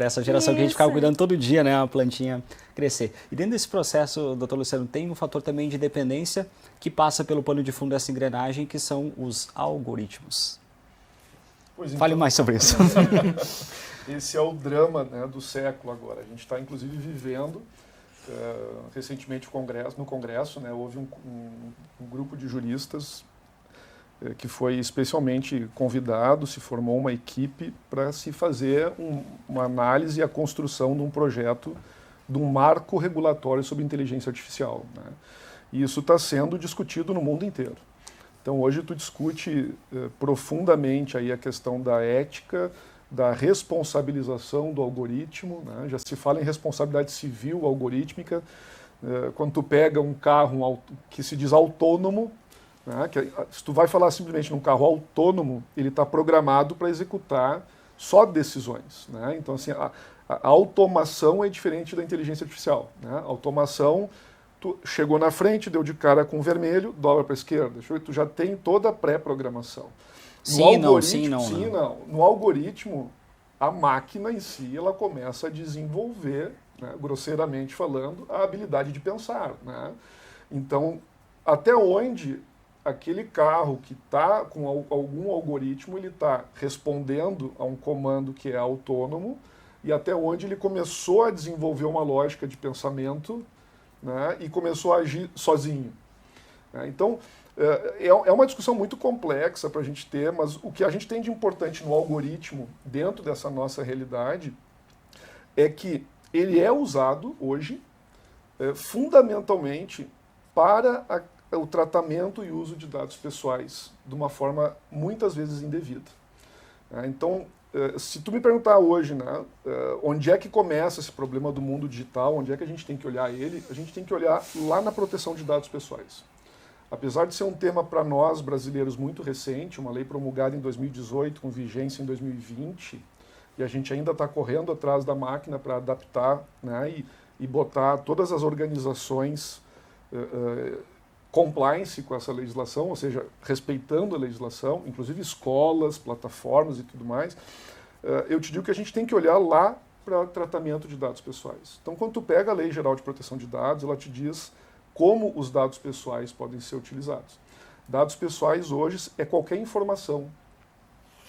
essa geração que a gente ficava cuidando todo dia, né? A plantinha crescer. E dentro desse processo, doutor Luciano, tem um fator também de dependência que passa pelo pano de fundo dessa engrenagem, que são os algoritmos. Fale mais sobre isso. Esse é o drama, né, do século agora. A gente está, inclusive, vivendo, recentemente no Congresso, né, houve um grupo de juristas que foi especialmente convidado, se formou uma equipe para se fazer uma análise e a construção de um projeto de um marco regulatório sobre inteligência artificial, né? E isso está sendo discutido no mundo inteiro. Então, hoje tu discute profundamente aí a questão da ética, da responsabilização do algoritmo, né? Já se fala em responsabilidade civil algorítmica. Quando tu pega um carro que se diz autônomo, né? Se tu vai falar simplesmente num carro autônomo, ele está programado para executar só decisões, né? Então, assim, a automação é diferente da inteligência artificial, né? A automação, tu chegou na frente, deu de cara com vermelho, dobra para a esquerda. Tu já tem toda a pré-programação. Sim, não, sim, não. No algoritmo, a máquina em si, ela começa a desenvolver, né, grosseiramente falando, a habilidade de pensar, né? Então, até onde aquele carro que está com algum algoritmo, ele está respondendo a um comando que é autônomo, e até onde ele começou a desenvolver uma lógica de pensamento, né, e começou a agir sozinho. Então, é uma discussão muito complexa para a gente ter, mas o que a gente tem de importante no algoritmo, dentro dessa nossa realidade, é que ele é usado hoje, fundamentalmente, para o tratamento e uso de dados pessoais, de uma forma muitas vezes indevida. Então, se tu me perguntar hoje, né, onde é que começa esse problema do mundo digital, onde é que a gente tem que olhar ele, a gente tem que olhar lá na proteção de dados pessoais. Apesar de ser um tema para nós brasileiros muito recente, uma lei promulgada em 2018 com vigência em 2020, e a gente ainda está correndo atrás da máquina para adaptar, né, e botar todas as organizações compliance com essa legislação, ou seja, respeitando a legislação, inclusive escolas, plataformas e tudo mais, eu te digo que a gente tem que olhar lá para tratamento de dados pessoais. Então, quando tu pega a Lei Geral de Proteção de Dados, ela te diz como os dados pessoais podem ser utilizados. Dados pessoais hoje é qualquer informação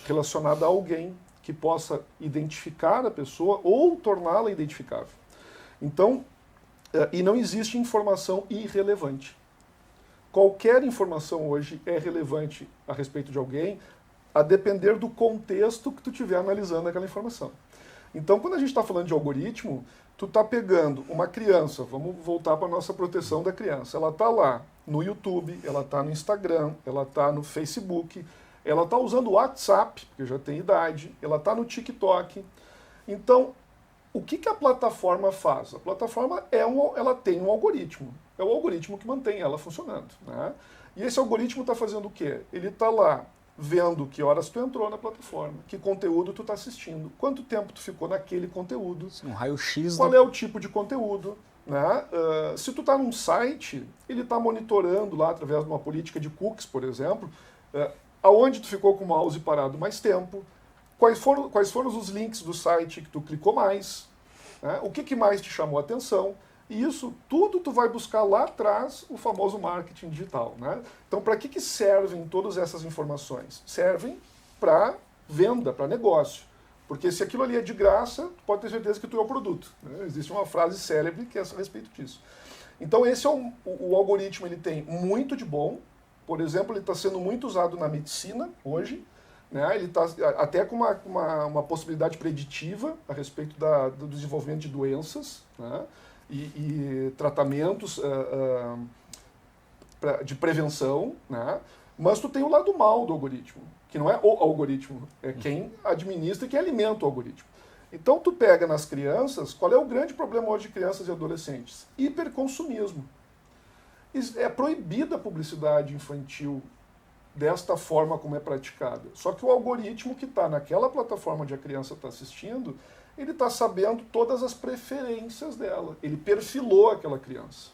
relacionada a alguém que possa identificar a pessoa ou torná-la identificável. Então, e não existe informação irrelevante. Qualquer informação hoje é relevante a respeito de alguém, a depender do contexto que tu estiver analisando aquela informação. Então, quando a gente está falando de algoritmo, tu está pegando uma criança, vamos voltar para a nossa proteção da criança, ela está lá no YouTube, ela está no Instagram, ela está no Facebook, ela está usando o WhatsApp, porque já tem idade, ela está no TikTok. Então, o que a plataforma faz? A plataforma ela tem um algoritmo. É o algoritmo que mantém ela funcionando, né? E esse algoritmo está fazendo o quê? Ele está lá vendo que horas tu entrou na plataforma, que conteúdo tu está assistindo, quanto tempo tu ficou naquele conteúdo, um raio-x, qual é o tipo de conteúdo, né? Se tu está num site, ele está monitorando lá através de uma política de cookies, por exemplo, aonde tu ficou com o mouse parado mais tempo, quais foram os links do site que tu clicou mais, né? O que mais te chamou a atenção. E isso tudo tu vai buscar lá atrás, o famoso marketing digital, né? Então, para que servem todas essas informações? Servem para venda, para negócio. Porque se aquilo ali é de graça, tu pode ter certeza que tu é o produto, né? Existe uma frase célebre que é a respeito disso. Então, esse é o algoritmo, ele tem muito de bom. Por exemplo, ele está sendo muito usado na medicina hoje, né? Ele está até com uma possibilidade preditiva a respeito do desenvolvimento de doenças, né? E tratamentos de prevenção, né? Mas tu tem o lado mal do algoritmo, que não é o algoritmo, é quem administra e quem alimenta o algoritmo. Então tu pega nas crianças, qual é o grande problema hoje de crianças e adolescentes? Hiperconsumismo. É proibida a publicidade infantil desta forma como é praticada. Só que o algoritmo que está naquela plataforma onde a criança está assistindo, ele está sabendo todas as preferências dela. Ele perfilou aquela criança.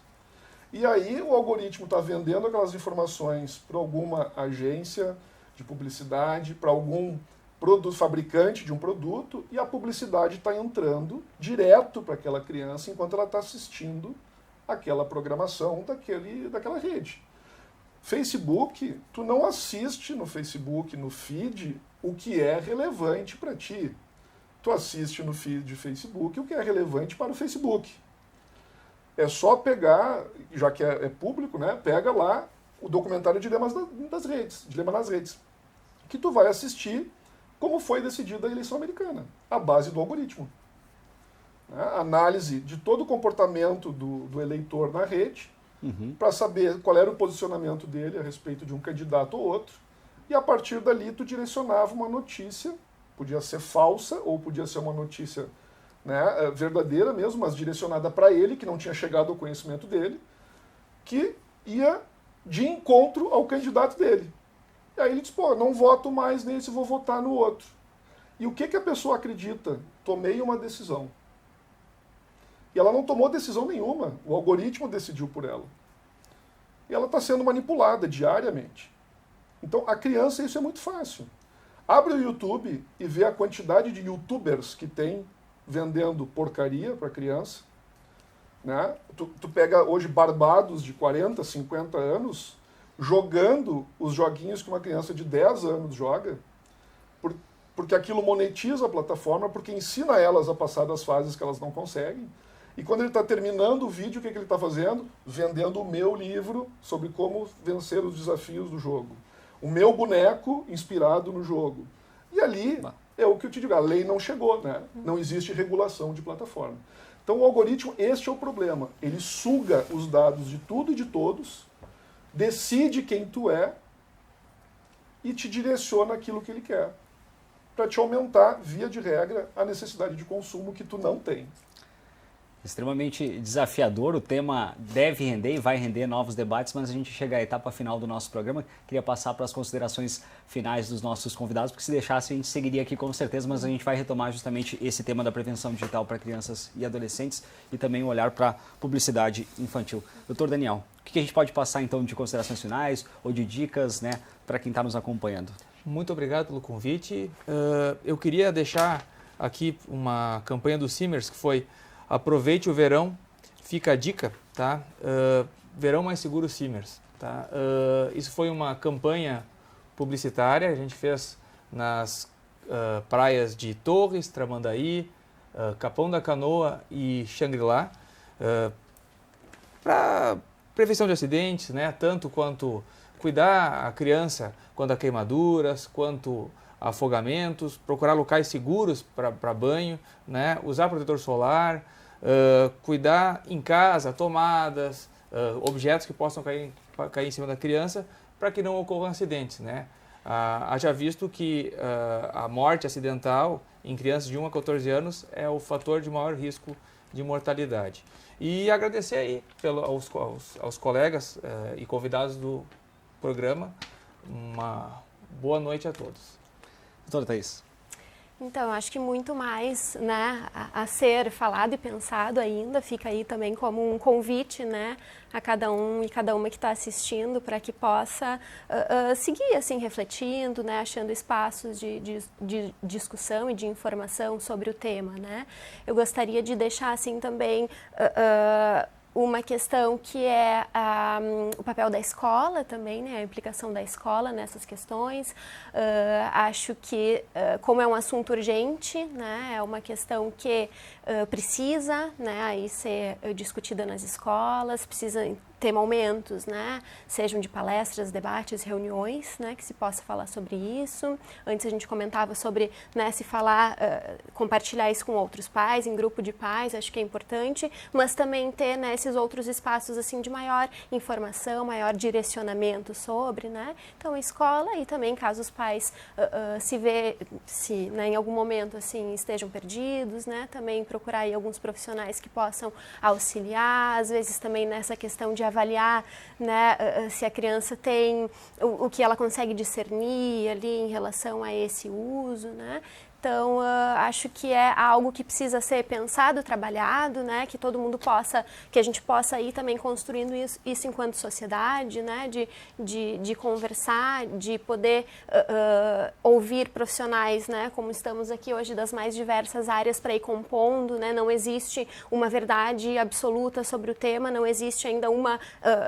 E aí o algoritmo está vendendo aquelas informações para alguma agência de publicidade, para algum fabricante de um produto, e a publicidade está entrando direto para aquela criança enquanto ela está assistindo aquela programação daquela rede. Facebook, tu não assiste no Facebook, no feed, o que é relevante para ti. Tu assiste no feed de Facebook o que é relevante para o Facebook. É só pegar, já que é público, né? Pega lá o documentário Dilema nas Redes, que tu vai assistir como foi decidida a eleição americana, a base do algoritmo. Análise de todo o comportamento do eleitor na rede, para saber qual era o posicionamento dele a respeito de um candidato ou outro, e a partir dali tu direcionava uma notícia, podia ser falsa ou podia ser uma notícia, né, verdadeira mesmo, mas direcionada para ele, que não tinha chegado ao conhecimento dele, que ia de encontro ao candidato dele. E aí ele diz, pô, não voto mais nesse, vou votar no outro. E o que a pessoa acredita? Tomei uma decisão. E ela não tomou decisão nenhuma, o algoritmo decidiu por ela. E ela está sendo manipulada diariamente. Então, a criança, isso é muito fácil. Abre o YouTube e vê a quantidade de youtubers que tem vendendo porcaria para criança. Né? Tu pega hoje barbados de 40, 50 anos jogando os joguinhos que uma criança de 10 anos joga, porque aquilo monetiza a plataforma, porque ensina elas a passar das fases que elas não conseguem. E quando ele está terminando o vídeo, o que ele está fazendo? Vendendo o meu livro sobre como vencer os desafios do jogo. O meu boneco inspirado no jogo. E ali é o que eu te digo, a lei não chegou, né? Não existe regulação de plataforma. Então o algoritmo, este é o problema. Ele suga os dados de tudo e de todos, decide quem tu é e te direciona aquilo que ele quer, para te aumentar, via de regra, a necessidade de consumo que tu não tem. Extremamente desafiador, o tema deve render e vai render novos debates, mas a gente chega à etapa final do nosso programa. Queria passar para as considerações finais dos nossos convidados, porque se deixasse a gente seguiria aqui com certeza, mas a gente vai retomar justamente esse tema da prevenção digital para crianças e adolescentes e também um olhar para a publicidade infantil. Doutor Daniel, o que a gente pode passar então de considerações finais ou de dicas, né, para quem está nos acompanhando? Muito obrigado pelo convite. Eu queria deixar aqui uma campanha do Simers, que foi aproveite o verão, fica a dica, tá? Verão mais seguro Simers, tá? Isso foi uma campanha publicitária, a gente fez nas praias de Torres, Tramandaí, Capão da Canoa e Xangri-Lá, para prevenção de acidentes, né? Tanto quanto cuidar a criança quanto a queimaduras, quanto a afogamentos, procurar locais seguros para banho, né? Usar protetor solar, cuidar em casa, tomadas, objetos que possam cair em cima da criança para que não ocorram acidentes, né? Haja visto que a morte acidental em crianças de 1 a 14 anos é o fator de maior risco de mortalidade. E agradecer aí aos colegas e convidados do programa. Uma boa noite a todos. Doutora Thaís. Então, acho que muito mais, né, a ser falado e pensado ainda, fica aí também como um convite, né, a cada um e cada uma que está assistindo, para que possa seguir assim, refletindo, né, achando espaços de discussão e de informação sobre o tema, né. Eu gostaria de deixar assim também uma questão que é o papel da escola também, né, a implicação da escola nessas questões. Acho que, como é um assunto urgente, né, é uma questão que precisa, né, aí ser discutida nas escolas, precisa ter momentos, né, sejam de palestras, debates, reuniões, né, que se possa falar sobre isso. Antes a gente comentava sobre, né, se falar, compartilhar isso com outros pais, em grupo de pais, acho que é importante, mas também ter, né, esses outros espaços assim de maior informação, maior direcionamento sobre, né, então a escola e também caso os pais né, em algum momento assim estejam perdidos, né, também procurar aí alguns profissionais que possam auxiliar, às vezes também nessa questão de avaliar, né, se a criança tem o que ela consegue discernir ali em relação a esse uso, né? Então, acho que é algo que precisa ser pensado, trabalhado, né? Que todo mundo possa, que a gente possa ir também construindo isso enquanto sociedade, né? De conversar, de poder ouvir profissionais, né? Como estamos aqui hoje, das mais diversas áreas para ir compondo, né? Não existe uma verdade absoluta sobre o tema, não existe ainda uma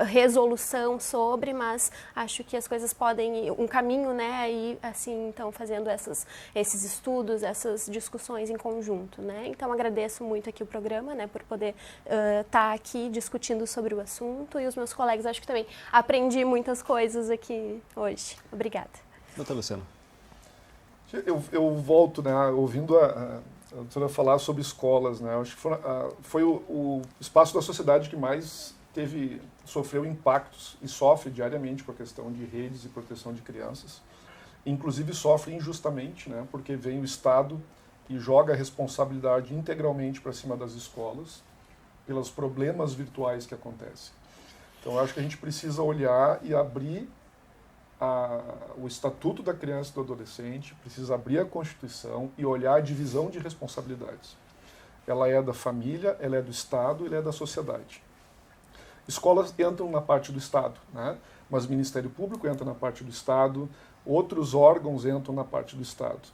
resolução sobre, mas acho que as coisas podem ir, um caminho, né? Aí, assim, então, fazendo esses estudos, essas discussões em conjunto, né? Então, agradeço muito aqui o programa, né, por poder estar aqui discutindo sobre o assunto, e os meus colegas, acho que também aprendi muitas coisas aqui hoje. Obrigada. Doutor Luciano. Eu volto, né, ouvindo a doutora falar sobre escolas, né? Acho que foi o espaço da sociedade que mais sofreu impactos e sofre diariamente com a questão de redes e proteção de crianças. Inclusive sofre injustamente, né, porque vem o Estado e joga a responsabilidade integralmente para cima das escolas pelos problemas virtuais que acontecem. Então, eu acho que a gente precisa olhar e abrir o Estatuto da Criança e do Adolescente, precisa abrir a Constituição e olhar a divisão de responsabilidades. Ela é da família, ela é do Estado, ela é da sociedade. Escolas entram na parte do Estado, né? Mas o Ministério Público entra na parte do Estado, outros órgãos entram na parte do Estado.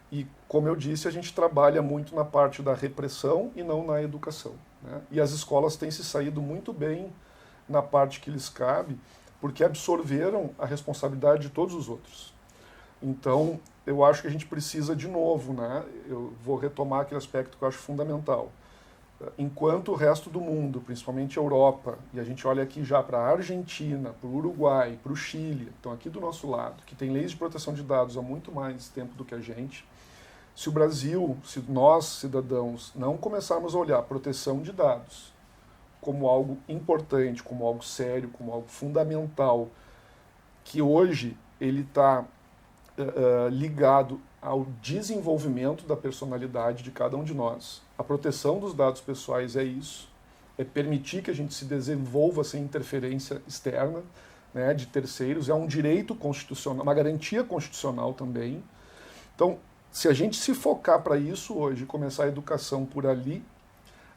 E, como eu disse, a gente trabalha muito na parte da repressão e não na educação, né? E as escolas têm se saído muito bem na parte que lhes cabe, porque absorveram a responsabilidade de todos os outros. Então, eu acho que a gente precisa, de novo, né? Eu vou retomar aquele aspecto que eu acho fundamental. Enquanto o resto do mundo, principalmente a Europa, e a gente olha aqui já para a Argentina, para o Uruguai, para o Chile, estão aqui do nosso lado, que tem leis de proteção de dados há muito mais tempo do que a gente, se o Brasil, se nós, cidadãos, não começarmos a olhar a proteção de dados como algo importante, como algo sério, como algo fundamental, que hoje ele está ligado ao desenvolvimento da personalidade de cada um de nós. A proteção dos dados pessoais é isso, é permitir que a gente se desenvolva sem interferência externa, né, de terceiros, é um direito constitucional, uma garantia constitucional também. Então, se a gente se focar para isso hoje, começar a educação por ali,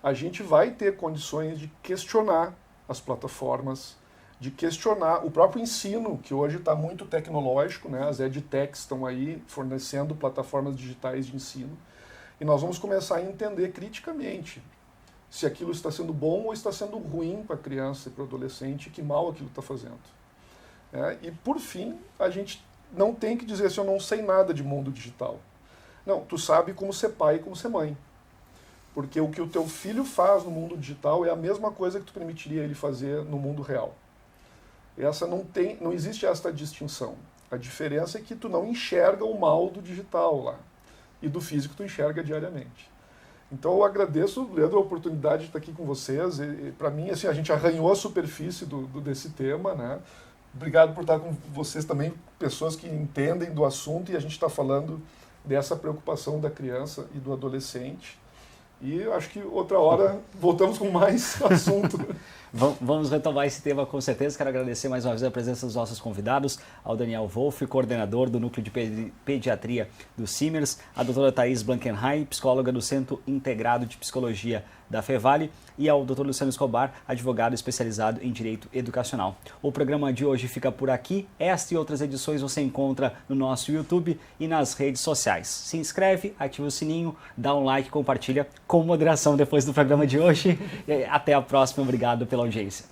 a gente vai ter condições de questionar as plataformas, de questionar o próprio ensino, que hoje está muito tecnológico, né? As edtechs estão aí fornecendo plataformas digitais de ensino, e nós vamos começar a entender criticamente se aquilo está sendo bom ou está sendo ruim para a criança e para o adolescente, que mal aquilo está fazendo. E, por fim, a gente não tem que dizer assim, eu não sei nada de mundo digital. Não, tu sabe como ser pai e como ser mãe. Porque o que o teu filho faz no mundo digital é a mesma coisa que tu permitiria ele fazer no mundo real. Não existe esta distinção. A diferença é que tu não enxerga o mal do digital lá. E do físico tu enxerga diariamente. Então eu agradeço, Leandro, a oportunidade de estar aqui com vocês. Para mim, assim, a gente arranhou a superfície desse tema, né? Obrigado por estar com vocês também, pessoas que entendem do assunto, e a gente está falando dessa preocupação da criança e do adolescente. E eu acho que outra hora voltamos com mais assunto. Vamos retomar esse tema com certeza. Quero agradecer mais uma vez a presença dos nossos convidados, ao Daniel Wolff, coordenador do Núcleo de Pediatria do Simers, a doutora Thaís Blankenheim, psicóloga do Centro Integrado de Psicologia da Fevale, e ao Dr. Luciano Escobar, advogado especializado em Direito Educacional. O programa de hoje fica por aqui. Esta e outras edições você encontra no nosso YouTube e nas redes sociais. Se inscreve, ativa o sininho, dá um like, compartilha com moderação depois do programa de hoje. Até a próxima. Obrigado pela audiência.